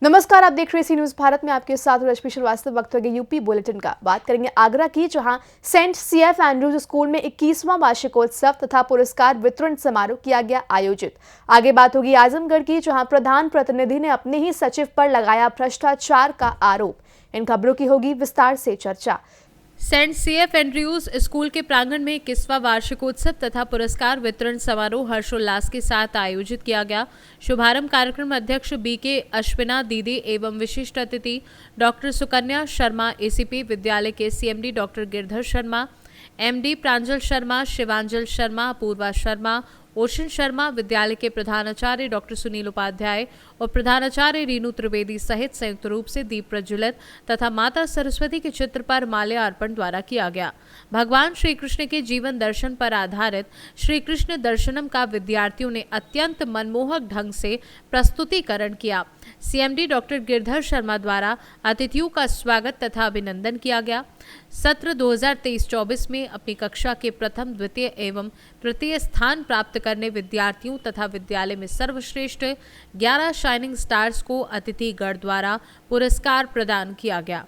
नमस्कार, आप देख रहे हैं सी न्यूज भारत में आपके साथ रश्मि श्रीवास्तव। वक्त हो गया यूपी बुलेटिन का। बात करेंगे आगरा की, जहां सेंट सीएफ एंड्रूज स्कूल में 21वां वार्षिकोत्सव तथा पुरस्कार वितरण समारोह किया गया आयोजित। आगे बात होगी आजमगढ़ की, जहां प्रधान प्रतिनिधि ने अपने ही सचिव पर लगाया भ्रष्टाचार का आरोप। इन खबरों की होगी विस्तार से चर्चा। सेंट सीएफ एंड्रयूज स्कूल के प्रांगण में 21वां वार्षिकोत्सव तथा पुरस्कार वितरण समारोह हर्षोल्लास के साथ आयोजित किया गया। शुभारंभ कार्यक्रम अध्यक्ष बीके अश्विना दीदी एवं विशिष्ट अतिथि डॉक्टर सुकन्या शर्मा, एसीपी विद्यालय के CMD doctor Girdhar Sharma, MD Pranjal Sharma, Shivanjal Sharma, Apoorva Sharma, Ocean Sharma, विद्यालय के प्रधानाचार्य डॉक्टर सुनील उपाध्याय और प्रधानाचार्य रीनू त्रिवेदी सहित संयुक्त रूप से दीप प्रज्वलित तथा माता सरस्वती के चित्र पर माल्यार्पण द्वारा किया गया। भगवान श्री कृष्ण के जीवन दर्शन पर आधारित श्री कृष्ण दर्शनम का विद्यार्थियों ने अत्यंत मनमोहक ढंग से प्रस्तुतिकरण किया। सीएमडी डॉक्टर गिरधर शर्मा द्वारा अतिथियों का स्वागत तथा अभिनंदन किया गया। सत्र 2023-24 में अपनी कक्षा के प्रथम, द्वितीय एवं तृतीय स्थान प्राप्त करने विद्यार्थियों तथा विद्यालय में सर्वश्रेष्ठ 11 शाइनिंग स्टार्स को अतिथि गण द्वारा पुरस्कार प्रदान किया गया।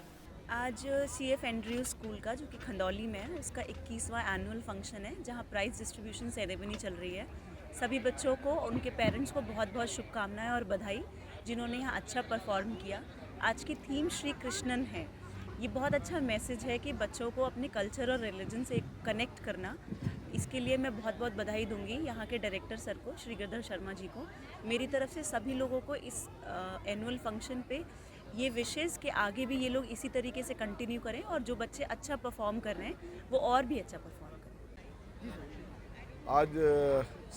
आज सीएफ एंड्रयूज स्कूल का, जो कि खंदौली में है, उसका 21वां एनुअल फंक्शन है, जहां प्राइज डिस्ट्रीब्यूशन सेरेमनी चल रही है। सभी बच्चों को, उनके पेरेंट्स को बहुत बहुत शुभकामनाएं और बधाई, जिन्होंने यहाँ अच्छा परफॉर्म किया। आज की थीम श्री कृष्णन है। ये बहुत अच्छा मैसेज है कि बच्चों को अपने कल्चर और रिलीजन से कनेक्ट करना। इसके लिए मैं बहुत बहुत बधाई दूंगी यहाँ के डायरेक्टर सर को, श्री गिरधर शर्मा जी को। मेरी तरफ से सभी लोगों को इस एनुअल फंक्शन पे ये विशेष कि आगे भी ये लोग इसी तरीके से कंटिन्यू करें और जो बच्चे अच्छा परफॉर्म कर रहे हैं वो और भी अच्छा परफॉर्म करें। आज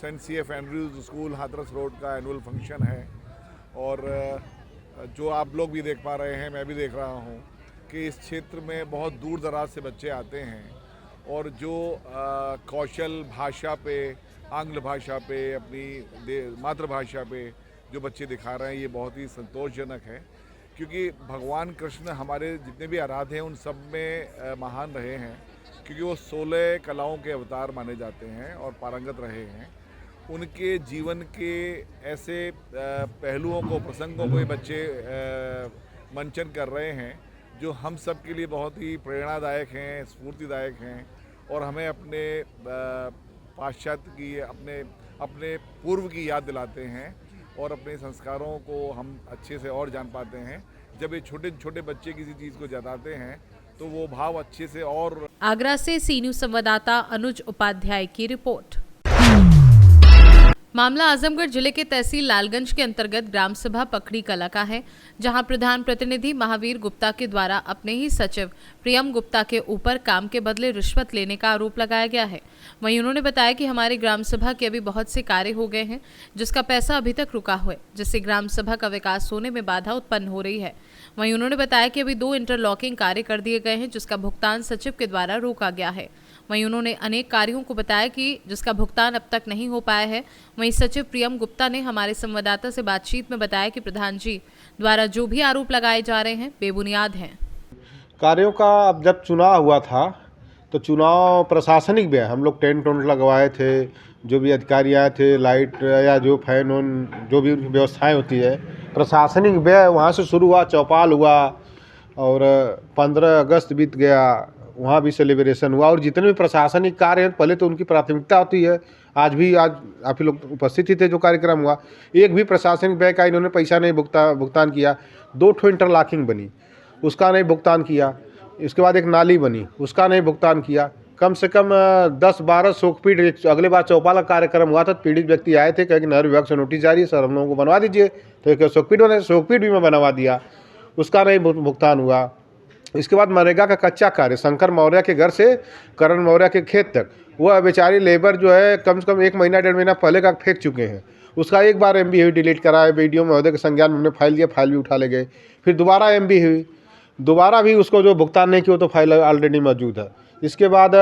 St CF Andrews school Hathras road का एनुअल फंक्शन है और जो आप लोग भी देख पा रहे हैं, मैं भी देख रहा हूँ कि इस क्षेत्र में बहुत दूर दराज से बच्चे आते हैं और जो कौशल भाषा पे, आंग्ल भाषा पे, अपनी मातृभाषा पे जो बच्चे दिखा रहे हैं, ये बहुत ही संतोषजनक है। क्योंकि भगवान कृष्ण हमारे जितने भी आराध्य हैं उन सब में महान रहे हैं, क्योंकि वो 16 कलाओं के अवतार माने जाते हैं और पारंगत रहे हैं। उनके जीवन के ऐसे पहलुओं को, प्रसंगों को ये बच्चे मंचन कर रहे हैं जो हम सब के लिए बहुत ही प्रेरणादायक हैं, स्फूर्तिदायक हैं और हमें अपने पाश्चात्य की, अपने पूर्व की याद दिलाते हैं और अपने संस्कारों को हम अच्छे से और जान पाते हैं। जब ये छोटे छोटे बच्चे किसी चीज़ को जताते हैं तो वो भाव अच्छे से और। आगरा से सी न्यूज संवाददाता अनुज उपाध्याय की रिपोर्ट। मामला आजमगढ़ जिले के तहसील लालगंज के अंतर्गत ग्राम सभा पखड़ी कला का है, जहां प्रधान प्रतिनिधि महावीर गुप्ता के द्वारा अपने ही सचिव प्रियम गुप्ता के ऊपर काम के बदले रिश्वत लेने का आरोप लगाया गया है। वहीं उन्होंने बताया कि हमारी ग्राम सभा के अभी बहुत से कार्य हो गए हैं जिसका पैसा अभी तक रुका हुआ है, जिससे ग्राम सभा का विकास होने में बाधा उत्पन्न हो रही है। वहीं उन्होंने बताया कि अभी 2 इंटरलॉकिंग कार्य कर दिए गए हैं जिसका भुगतान सचिव के द्वारा रोका गया है। वहीं उन्होंने अनेक कार्यों को बताया कि जिसका भुगतान अब तक नहीं हो पाया है। वहीं सचिव प्रियम गुप्ता ने हमारे संवाददाता से बातचीत में बताया कि प्रधान जी द्वारा जो भी आरोप लगाए जा रहे हैं बेबुनियाद हैं। कार्यों का अब जब चुनाव हुआ था तो चुनाव प्रशासनिक व्यय, हम लोग टेंट वेंट लगवाए थे, जो भी अधिकारी आए थे, लाइट या जो फैन वन जो भी व्यवस्थाएं होती है, प्रशासनिक व्यय वहाँ से शुरू हुआ, चौपाल हुआ और 15 अगस्त बीत गया, वहाँ भी सेलिब्रेशन हुआ और जितने भी प्रशासनिक कार्य हैं पहले तो उनकी प्राथमिकता होती है। आज आप ही लोग उपस्थित ही थे जो कार्यक्रम हुआ, एक भी प्रशासनिक व्यय का इन्होंने पैसा नहीं भुगतान किया। 2 इंटरलॉकिंग बनी, उसका नहीं भुगतान किया। इसके बाद एक नाली बनी, उसका नहीं भुगतान किया। कम से कम 10-12 शोकपीठ, अगले बार चौपाल का कार्यक्रम हुआ था, पीड़ित व्यक्ति आए थे, कहे कि नहर विभाग से नोटिस जारी है, सर हम लोगों को बनवा दीजिए, तो एक शोकपीठ भी मैं बनवा दिया, उसका नहीं भुगतान हुआ। इसके बाद मनरेगा का कच्चा कार्य शंकर मौर्य के घर से करण मौर्य के खेत तक, वह बेचारी लेबर जो है कम से कम 1 महीना 1.5 महीना पहले का फेंक चुके हैं। उसका एक बार एमबी हुई, डिलीट कराया, वीडियो महोदय के संज्ञान में हमने फाइल दिया, फाइल भी उठा ले गए। फिर दोबारा एमबी हुई, दोबारा भी उसको जो भुगतान नहीं किया तो फाइल ऑलरेडी मौजूद है। इसके बाद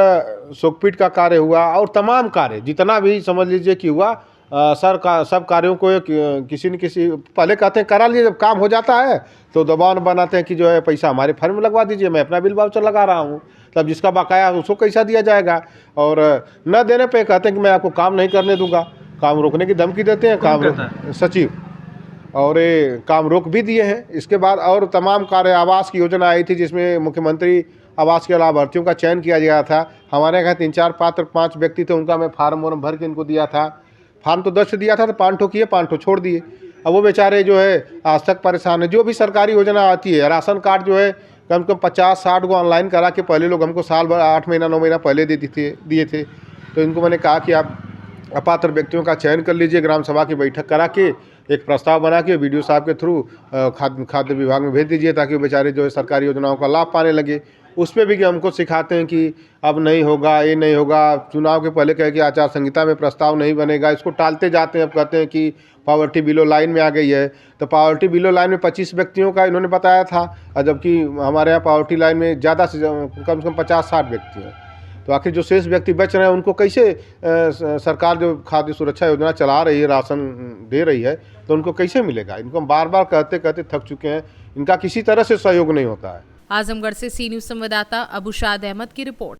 शोकपीठ का कार्य हुआ और तमाम कार्य जितना भी समझ लीजिए कि हुआ, सब कार्यों को किसी न किसी पहले कहते हैं करा लिए, जब काम हो जाता है तो दबाव बनाते हैं कि जो है पैसा हमारे फर्म में लगवा दीजिए, मैं अपना बिल वाउचर लगा रहा हूँ, तब जिसका बकाया है उसको कैसा दिया जाएगा। और न देने पे कहते हैं कि मैं आपको काम नहीं करने दूंगा, काम रोकने की धमकी देते हैं। काम सचिव, और ये काम रोक भी दिए हैं। इसके बाद और तमाम कार्य आवास की योजना आई थी जिसमें मुख्यमंत्री आवास के लाभार्थियों का चयन किया गया था। हमारे यहाँ 3-4 पात्र 5 व्यक्ति थे, उनका मैं फार्म वार्म भर के इनको दिया था। फार्म तो 10 दिया था तो 5 किए, 5 छोड़ दिए। अब वो बेचारे जो है आज तक परेशान है। जो भी सरकारी योजना आती है, राशन कार्ड जो है कम से कम 50-60 को ऑनलाइन करा के पहले लोग हमको साल भर 8 महीना 9 महीना पहले दिए थे। तो इनको मैंने कहा कि आप अपात्र व्यक्तियों का चयन कर लीजिए, ग्राम सभा की बैठक करा के एक प्रस्ताव बना के BDO साहब के थ्रू खाद्य विभाग में भेज दीजिए, ताकि वो बेचारे जो है सरकारी योजनाओं का लाभ पाने लगे। उस पर भी कि हमको सिखाते हैं कि अब नहीं होगा, ये नहीं होगा। चुनाव के पहले कहे कि आचार संहिता में प्रस्ताव नहीं बनेगा, इसको टालते जाते हैं। अब कहते हैं कि पॉवर्टी बिलो लाइन में आ गई है, तो पॉवर्टी बिलो लाइन में 25 व्यक्तियों का इन्होंने बताया था, और जबकि हमारे यहाँ पॉवर्टी लाइन में ज़्यादा से कम 50-60 व्यक्ति हैं। तो आखिर जो शेष व्यक्ति बच रहे हैं उनको कैसे सरकार जो खाद्य सुरक्षा योजना चला रही है, राशन दे रही है, तो उनको कैसे मिलेगा? इनको हम बार बार कहते कहते थक चुके हैं, इनका किसी तरह से सहयोग नहीं होता है। आजमगढ़ से सी न्यूज संवाददाता अबुशाद अहमद की रिपोर्ट।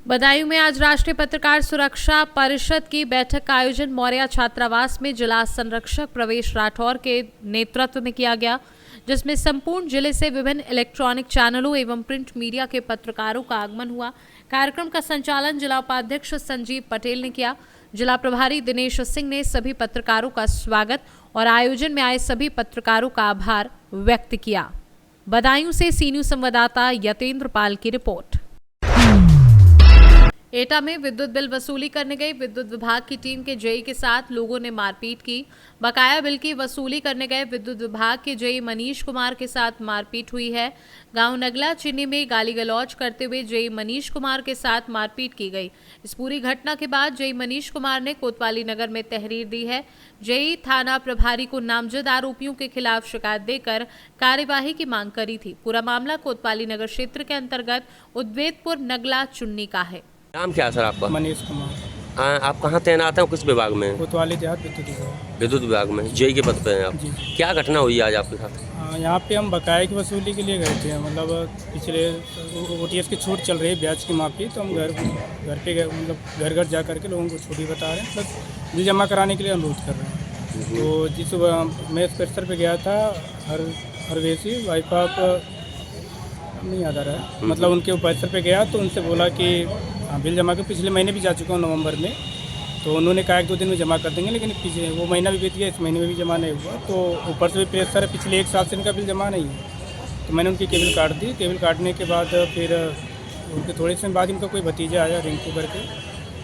बदायूं में आज राष्ट्रीय पत्रकार सुरक्षा परिषद की बैठक का आयोजन मौर्या छात्रावास में जिला संरक्षक प्रवेश राठौर के नेतृत्व में किया गया, जिसमें संपूर्ण जिले से विभिन्न इलेक्ट्रॉनिक चैनलों एवं प्रिंट मीडिया के पत्रकारों का आगमन हुआ। कार्यक्रम का संचालन जिला उपाध्यक्ष संजीव पटेल ने किया। जिला प्रभारी दिनेश सिंह ने सभी पत्रकारों का स्वागत और आयोजन में आए सभी पत्रकारों का आभार व्यक्त किया। बदायूं से सी न्यूज संवाददाता यतेंद्र पाल की रिपोर्ट। एटा में विद्युत बिल वसूली करने गई विद्युत विभाग की टीम के जेई के साथ लोगों ने मारपीट की। बकाया बिल की वसूली करने गए विद्युत विभाग के जेई मनीष कुमार के साथ मारपीट हुई है। गांव नगला चिन्नी में गाली गलौज करते हुए जेई मनीष कुमार के साथ मारपीट की गई। इस पूरी घटना के बाद जेई मनीष कुमार ने कोतवाली नगर में तहरीर दी है। जेई थाना प्रभारी को नामजद आरोपियों के खिलाफ शिकायत देकर कार्यवाही की मांग करी थी। पूरा मामला कोतवाली नगर क्षेत्र के अंतर्गत उद्वेदपुर नगला चुन्नी का है। नाम क्या है सर आपका? मनीष कुमार। आप कहाँ तैनात हैं, किस विभाग में? कोतवाली देहात विद्युत विभाग में जेई के पद पे हैं आप। जी। क्या घटना हुई आज आपके साथ? यहाँ पे हम बकाया की वसूली के लिए गए थे। मतलब पिछले OTS की छूट चल रही है, ब्याज की माफ़ी, तो हम घर पे गए, मतलब घर घर जा करके लोगों को छुट्टी बता रहे हैं, प्लस बिल जमा कराने के लिए अनुरोध कर रहे हैं। तो जिस मैं इस परिसर पे गया था, हरवेसी वाइफाप नहीं याद आ रहा है, मतलब उनके परिसर पे गया तो उनसे बोला कि बिल जमा कर, पिछले महीने भी जा चुका हूँ नवंबर में, तो उन्होंने कहा 1-2 दिन में जमा कर देंगे, लेकिन पीछे वो महीना भी बीत गया, इस महीने में भी जमा नहीं हुआ। तो ऊपर से भी प्रेशर है, पिछले 1 साल से इनका बिल जमा नहीं है। तो मैंने उनकी केबल काट दी। केबल काटने के बाद फिर उनके थोड़े समय बाद इनका कोई भतीजा आया रिंकू करके,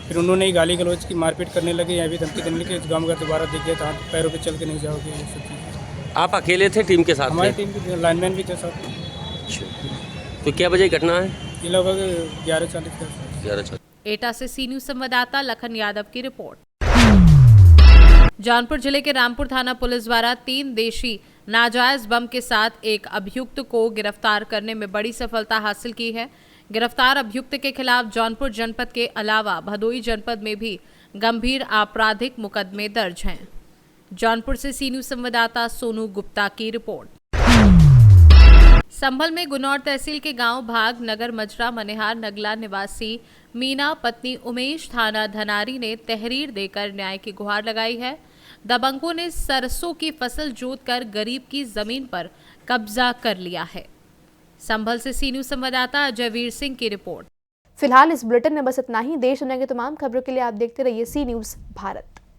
फिर उन्होंने ही गाली गलौज की मारपीट करने लगे। यहाँ भी धमकी देने लगे, इस गाँव का दोबारा दिख गया तो पैरों पर चल के नहीं जाओगे, ये सब चीज़ें। आप अकेले थे, टीम के साथ? हमारी टीम के लाइनमैन भी थे साथ। तो क्या बजे घटना है? ये लगभग 11:40। एटा से सी न्यूज संवाददाता लखन यादव की रिपोर्ट। जौनपुर जिले के रामपुर थाना पुलिस द्वारा 3 देशी नाजायज बम के साथ एक अभियुक्त को गिरफ्तार करने में बड़ी सफलता हासिल की है। गिरफ्तार अभियुक्त के खिलाफ जौनपुर जनपद के अलावा भदोई जनपद में भी गंभीर आपराधिक मुकदमे दर्ज हैं। जौनपुर से सी न्यूज संवाददाता सोनू गुप्ता की रिपोर्ट। संभल में गुनौर तहसील के गांव भाग नगर मजरा मनिहार नगला निवासी मीना पत्नी उमेश थाना धनारी ने तहरीर देकर न्याय की गुहार लगाई है। दबंगों ने सरसों की फसल जोतकर गरीब की जमीन पर कब्जा कर लिया है। संभल से सी न्यूज संवाददाता अजयवीर सिंह की रिपोर्ट। फिलहाल इस बुलेटिन में बस इतना ही। देश दुनिया की तमाम खबरों के लिए आप देखते रहिए सी न्यूज भारत।